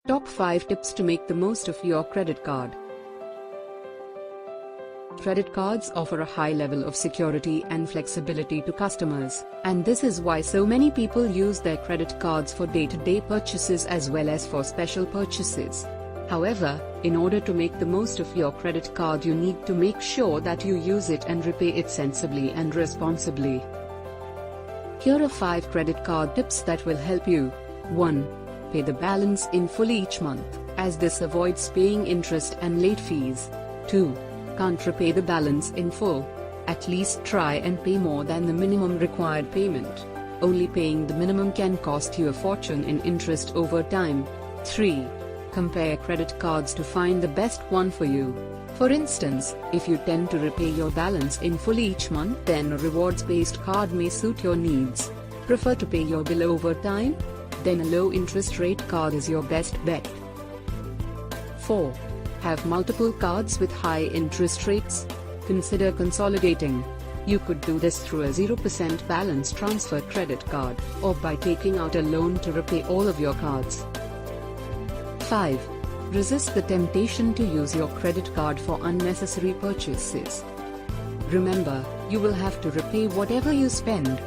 Top 5 tips to make the most of your credit card. Credit cards offer a high level of security and flexibility to customers, and this is why so many people use their credit cards for day-to-day purchases as well as for special purchases. However, in order to make the most of your credit card, you need to make sure that you use it and repay it sensibly and responsibly. Here are 5 credit card tips that will help you. 1. Pay the balance in full each month, as this avoids paying interest and late fees. 2. Can't repay the balance in full? At least try and pay more than the minimum required payment. Only paying the minimum can cost you a fortune in interest over time. 3. Compare credit cards to find the best one for you. For instance, if you tend to repay your balance in full each month, then a rewards-based card may suit your needs. Prefer to pay your bill over time? Then a low-interest rate card is your best bet. 4. Have multiple cards with high interest rates? Consider consolidating. You could do this through a 0% balance transfer credit card, or by taking out a loan to repay all of your cards. 5. Resist the temptation to use your credit card for unnecessary purchases. Remember, you will have to repay whatever you spend.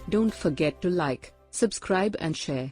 Don't forget to like, subscribe and share.